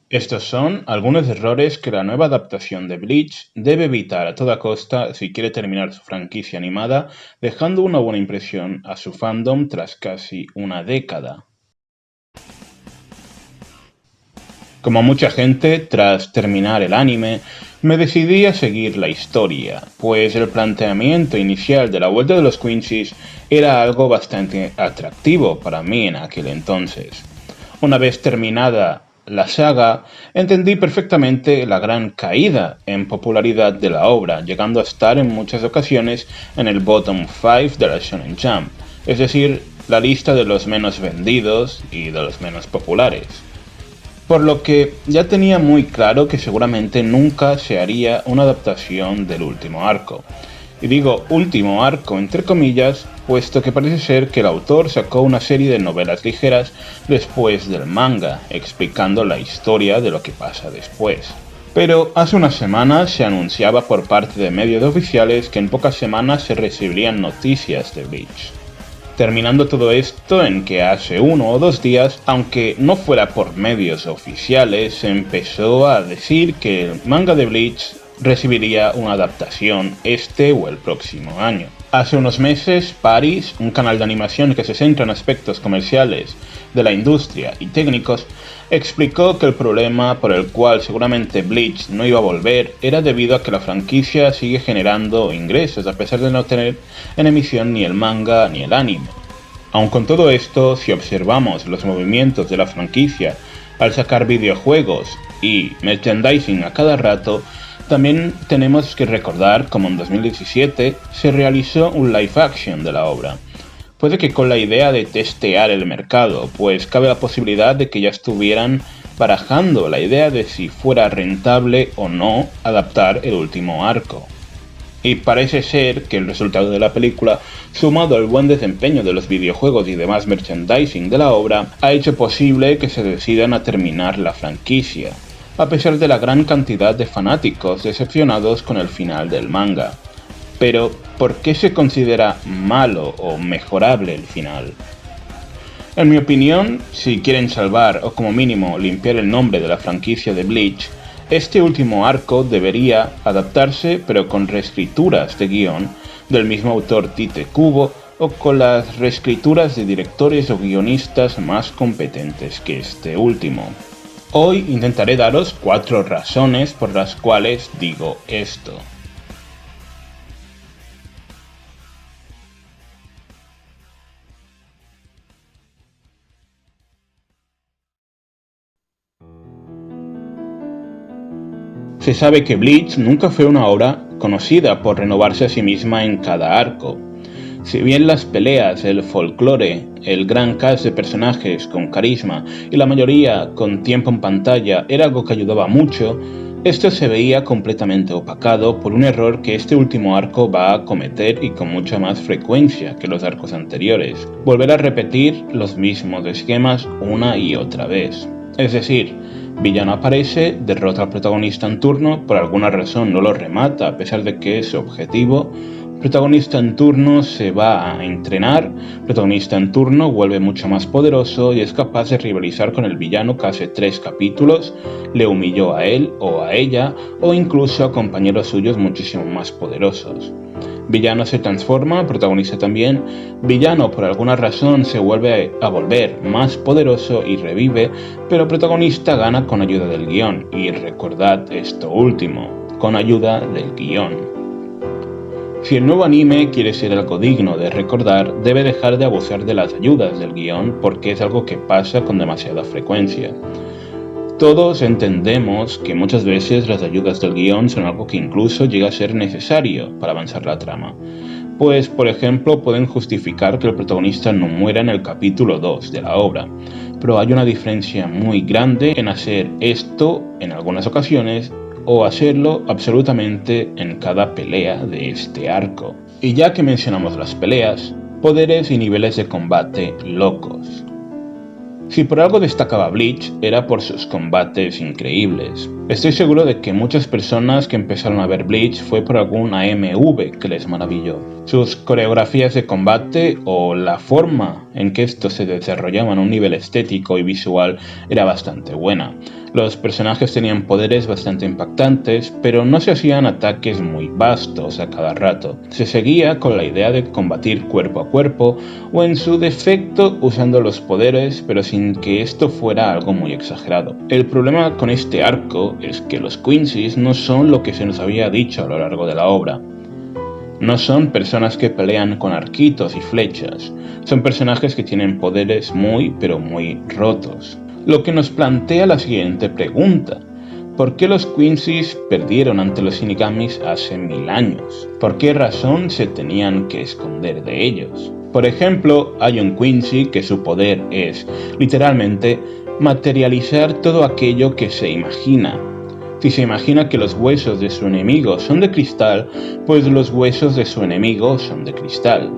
Estos son algunos errores que la nueva adaptación de Bleach debe evitar a toda costa si quiere terminar su franquicia animada, dejando una buena impresión a su fandom tras casi una década. Como mucha gente, tras terminar el anime, me decidí a seguir la historia, pues el planteamiento inicial de la Vuelta de los Quincy's era algo bastante atractivo para mí en aquel entonces. Una vez terminada la saga, entendí perfectamente la gran caída en popularidad de la obra, llegando a estar en muchas ocasiones en el bottom 5 de la Shonen Jump, es decir, la lista de los menos vendidos y de los menos populares. Por lo que ya tenía muy claro que seguramente nunca se haría una adaptación del último arco. Y digo último arco entre comillas, puesto que parece ser que el autor sacó una serie de novelas ligeras después del manga, explicando la historia de lo que pasa después. Pero hace unas semanas se anunciaba por parte de medios oficiales que en pocas semanas se recibirían noticias de Bleach. Terminando todo esto en que hace 1 o 2 días, aunque no fuera por medios oficiales, se empezó a decir que el manga de Bleach recibiría una adaptación este o el próximo año. Hace unos meses, Paris, un canal de animación que se centra en aspectos comerciales de la industria y técnicos, explicó que el problema por el cual seguramente Bleach no iba a volver era debido a que la franquicia sigue generando ingresos a pesar de no tener en emisión ni el manga ni el anime. Aun con todo esto, si observamos los movimientos de la franquicia al sacar videojuegos y merchandising a cada rato, también tenemos que recordar como en 2017 se realizó un live action de la obra. Puede que con la idea de testear el mercado, pues cabe la posibilidad de que ya estuvieran barajando la idea de si fuera rentable o no adaptar el último arco. Y parece ser que el resultado de la película, sumado al buen desempeño de los videojuegos y demás merchandising de la obra, ha hecho posible que se decidan a terminar la franquicia, a pesar de la gran cantidad de fanáticos decepcionados con el final del manga. Pero, ¿por qué se considera malo o mejorable el final? En mi opinión, si quieren salvar o como mínimo limpiar el nombre de la franquicia de Bleach, este último arco debería adaptarse pero con reescrituras de guión del mismo autor Tite Kubo o con las reescrituras de directores o guionistas más competentes que este último. Hoy intentaré daros 4 razones por las cuales digo esto. Se sabe que Bleach nunca fue una obra conocida por renovarse a sí misma en cada arco. Si bien las peleas, el folclore, el gran cast de personajes con carisma y la mayoría con tiempo en pantalla era algo que ayudaba mucho, esto se veía completamente opacado por un error que este último arco va a cometer y con mucha más frecuencia que los arcos anteriores: volver a repetir los mismos esquemas una y otra vez. Es decir, villano aparece, derrota al protagonista en turno, por alguna razón no lo remata a pesar de que es su objetivo. Protagonista en turno se va a entrenar, protagonista en turno vuelve mucho más poderoso y es capaz de rivalizar con el villano que hace 3 capítulos le humilló a él o a ella, o incluso a compañeros suyos muchísimo más poderosos. Villano se transforma, protagonista también, villano por alguna razón se vuelve a volver más poderoso y revive, pero protagonista gana con ayuda del guión, y recordad esto último, con ayuda del guión. Si el nuevo anime quiere ser algo digno de recordar, debe dejar de abusar de las ayudas del guión porque es algo que pasa con demasiada frecuencia. Todos entendemos que muchas veces las ayudas del guión son algo que incluso llega a ser necesario para avanzar la trama. Pues, por ejemplo, pueden justificar que el protagonista no muera en el capítulo 2 de la obra, pero hay una diferencia muy grande en hacer esto en algunas ocasiones o hacerlo absolutamente en cada pelea de este arco. Y ya que mencionamos las peleas, poderes y niveles de combate locos. Si por algo destacaba Bleach, era por sus combates increíbles. Estoy seguro de que muchas personas que empezaron a ver Bleach fue por algún AMV que les maravilló. Sus coreografías de combate o la forma en que estos se desarrollaban a un nivel estético y visual era bastante buena. Los personajes tenían poderes bastante impactantes, pero no se hacían ataques muy vastos a cada rato. Se seguía con la idea de combatir cuerpo a cuerpo o en su defecto usando los poderes, pero sin que esto fuera algo muy exagerado. El problema con este arco es que los Quincy's no son lo que se nos había dicho a lo largo de la obra. No son personas que pelean con arquitos y flechas, son personajes que tienen poderes muy rotos. Lo que nos plantea la siguiente pregunta: ¿por qué los Quincy's perdieron ante los Shinigamis hace 1000 años? ¿Por qué razón se tenían que esconder de ellos? Por ejemplo, hay un Quincy que su poder es, literalmente, materializar todo aquello que se imagina. Si se imagina que los huesos de su enemigo son de cristal, pues los huesos de su enemigo son de cristal.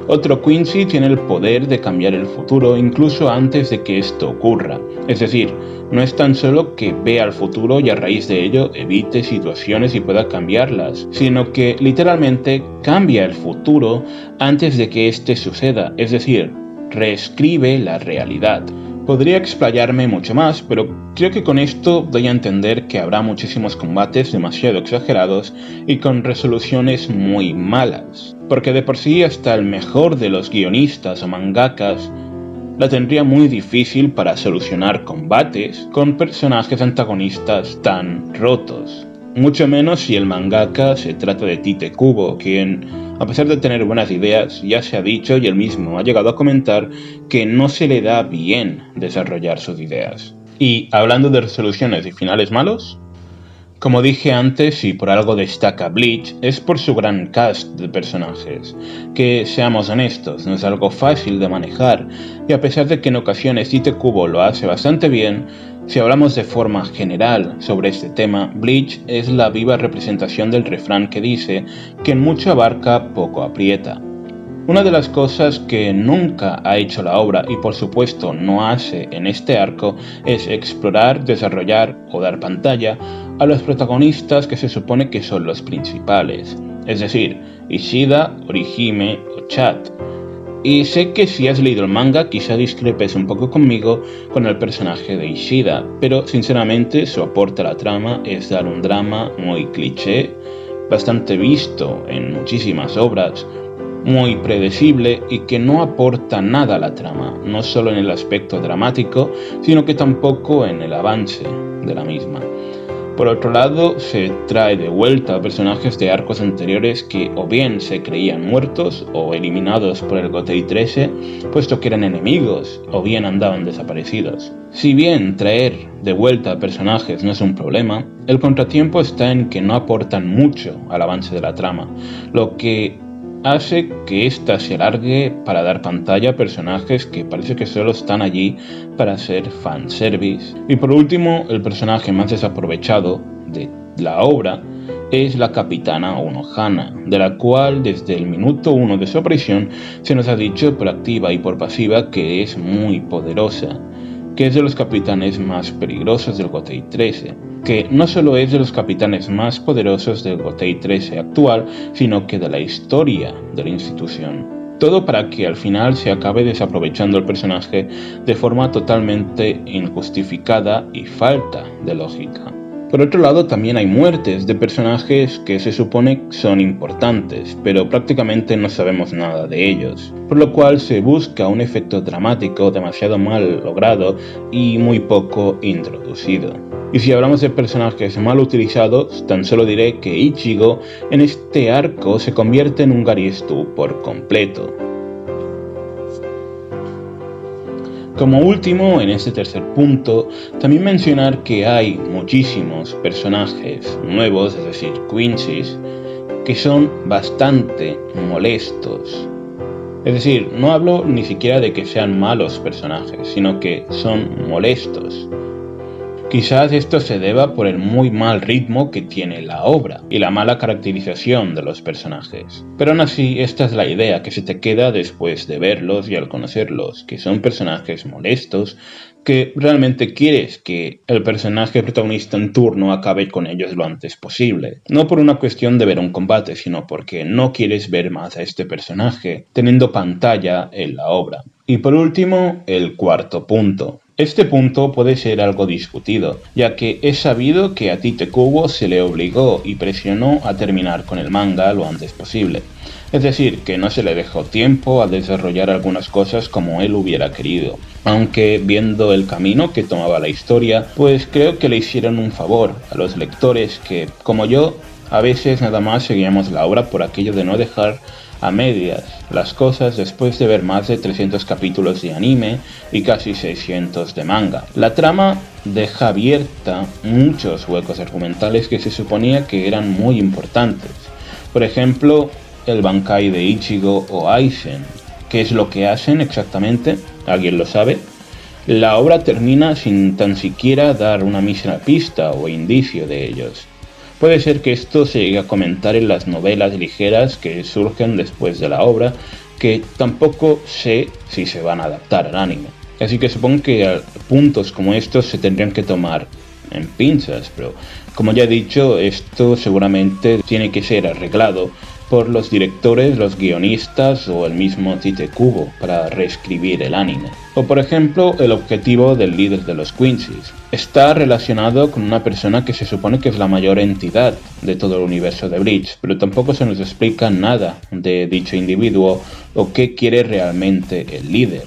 Otro Quincy tiene el poder de cambiar el futuro incluso antes de que esto ocurra. Es decir, no es tan solo que vea el futuro y a raíz de ello evite situaciones y pueda cambiarlas, sino que literalmente cambia el futuro antes de que éste suceda, es decir, reescribe la realidad. Podría explayarme mucho más, pero creo que con esto doy a entender que habrá muchísimos combates demasiado exagerados y con resoluciones muy malas, porque de por sí hasta el mejor de los guionistas o mangakas la tendría muy difícil para solucionar combates con personajes antagonistas tan rotos. Mucho menos si el mangaka se trata de Tite Kubo, quien, a pesar de tener buenas ideas, ya se ha dicho y él mismo ha llegado a comentar que no se le da bien desarrollar sus ideas. Y hablando de resoluciones y finales malos, como dije antes, y por algo destaca Bleach, es por su gran cast de personajes, que seamos honestos, no es algo fácil de manejar, y a pesar de que en ocasiones Tite Kubo lo hace bastante bien, si hablamos de forma general sobre este tema, Bleach es la viva representación del refrán que dice que en mucho abarca, poco aprieta. Una de las cosas que nunca ha hecho la obra y por supuesto no hace en este arco es explorar, desarrollar o dar pantalla a los protagonistas que se supone que son los principales, es decir, Ishida, Orihime o Chad. Y sé que si has leído el manga quizá discrepes un poco conmigo con el personaje de Ishida, pero sinceramente su aporte a la trama es dar un drama muy cliché, bastante visto en muchísimas obras, muy predecible y que no aporta nada a la trama, no solo en el aspecto dramático, sino que tampoco en el avance de la misma. Por otro lado, se trae de vuelta a personajes de arcos anteriores que o bien se creían muertos o eliminados por el Gotei 13, puesto que eran enemigos, o bien andaban desaparecidos. Si bien traer de vuelta a personajes no es un problema, el contratiempo está en que no aportan mucho al avance de la trama, lo que hace que ésta se alargue para dar pantalla a personajes que parece que solo están allí para hacer fanservice. Y por último, el personaje más desaprovechado de la obra es la capitana Unohana, de la cual desde el minuto 1 de su aparición se nos ha dicho por activa y por pasiva que es muy poderosa, que es de los capitanes más peligrosos del Gotei 13, que no solo es de los capitanes más poderosos del Gotei 13 actual, sino que de la historia de la institución. Todo para que al final se acabe desaprovechando el personaje de forma totalmente injustificada y falta de lógica. Por otro lado, también hay muertes de personajes que se supone son importantes, pero prácticamente no sabemos nada de ellos, por lo cual se busca un efecto dramático demasiado mal logrado y muy poco introducido. Y si hablamos de personajes mal utilizados, tan solo diré que Ichigo en este arco se convierte en un Gary Stu por completo. Como último, en este tercer punto, también mencionar que hay muchísimos personajes nuevos, es decir, Quincy's, que son bastante molestos. Es decir, no hablo ni siquiera de que sean malos personajes, sino que son molestos. Quizás esto se deba por el muy mal ritmo que tiene la obra y la mala caracterización de los personajes. Pero aún así, esta es la idea que se te queda después de verlos y al conocerlos, que son personajes molestos, que realmente quieres que el personaje protagonista en turno acabe con ellos lo antes posible. No por una cuestión de ver un combate, sino porque no quieres ver más a este personaje teniendo pantalla en la obra. Y por último, el cuarto punto. Este punto puede ser algo discutido, ya que es sabido que a Tite Kubo se le obligó y presionó a terminar con el manga lo antes posible. Es decir, que no se le dejó tiempo a desarrollar algunas cosas como él hubiera querido. Aunque viendo el camino que tomaba la historia, pues creo que le hicieron un favor a los lectores que, como yo, a veces nada más seguíamos la obra por aquello de no dejar a medias las cosas después de ver más de 300 capítulos de anime y casi 600 de manga. La trama deja abierta muchos huecos argumentales que se suponía que eran muy importantes. Por ejemplo, el Bankai de Ichigo o Aizen. ¿Qué es lo que hacen exactamente? ¿Alguien lo sabe? La obra termina sin tan siquiera dar una mísera pista o indicio de ellos. Puede ser que esto se llegue a comentar en las novelas ligeras que surgen después de la obra, que tampoco sé si se van a adaptar al anime. Así que supongo que puntos como estos se tendrían que tomar en pinzas, pero como ya he dicho, esto seguramente tiene que ser arreglado por los directores, los guionistas o el mismo Tite Kubo para reescribir el anime. O por ejemplo, el objetivo del líder de los Quincy's. Está relacionado con una persona que se supone que es la mayor entidad de todo el universo de Bleach, pero tampoco se nos explica nada de dicho individuo o qué quiere realmente el líder.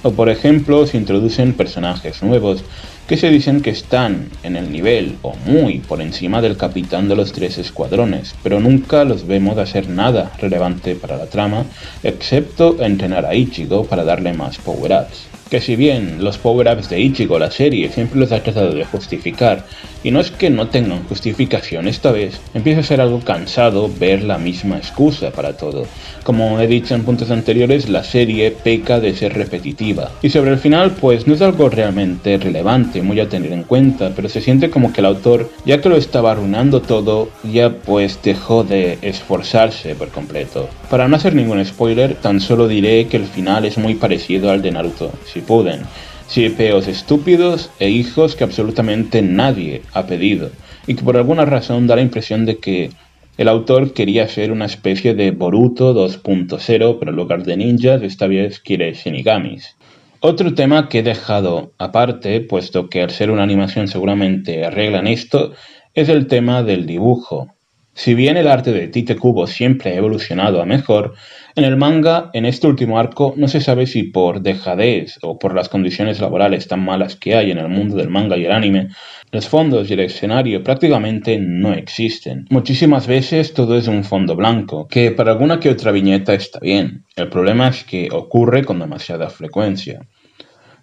O por ejemplo, se introducen personajes nuevos que se dicen que están en el nivel o muy por encima del capitán de los 3 escuadrones, pero nunca los vemos hacer nada relevante para la trama, excepto entrenar a Ichigo para darle más power-ups. Que si bien los power-ups de Ichigo, la serie, siempre los ha tratado de justificar, y no es que no tengan justificación esta vez, empieza a ser algo cansado ver la misma excusa para todo. Como he dicho en puntos anteriores, la serie peca de ser repetitiva, y sobre el final pues no es algo realmente relevante, muy a tener en cuenta, pero se siente como que el autor, ya que lo estaba arruinando todo, ya pues dejó de esforzarse por completo. Para no hacer ningún spoiler, tan solo diré que el final es muy parecido al de Naruto Shippuden, shippeos estúpidos e hijos que absolutamente nadie ha pedido, y que por alguna razón da la impresión de que el autor quería ser una especie de Boruto 2.0, pero en lugar de ninjas, esta vez quiere shinigamis. Otro tema que he dejado aparte, puesto que al ser una animación seguramente arreglan esto, es el tema del dibujo. Si bien el arte de Tite Kubo siempre ha evolucionado a mejor, en el manga, en este último arco, no se sabe si por dejadez o por las condiciones laborales tan malas que hay en el mundo del manga y el anime, los fondos y el escenario prácticamente no existen. Muchísimas veces todo es un fondo blanco, que para alguna que otra viñeta está bien. El problema es que ocurre con demasiada frecuencia.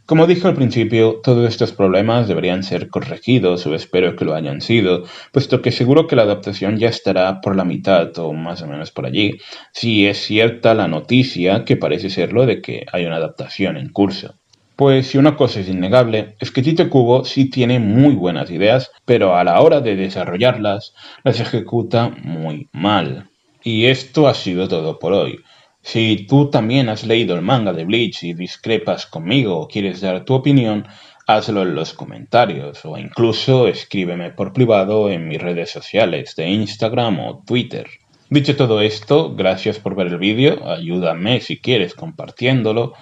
Como dije al principio, todos estos problemas deberían ser corregidos o espero que lo hayan sido, puesto que seguro que la adaptación ya estará por la mitad o más o menos por allí, si es cierta la noticia, que parece serlo, de que hay una adaptación en curso. Pues si una cosa es innegable, es que Tite Kubo sí tiene muy buenas ideas, pero a la hora de desarrollarlas, las ejecuta muy mal. Y esto ha sido todo por hoy. Si tú también has leído el manga de Bleach y discrepas conmigo o quieres dar tu opinión, hazlo en los comentarios o incluso escríbeme por privado en mis redes sociales de Instagram o Twitter. Dicho todo esto, gracias por ver el vídeo, ayúdame si quieres compartiéndolo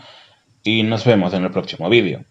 y nos vemos en el próximo vídeo.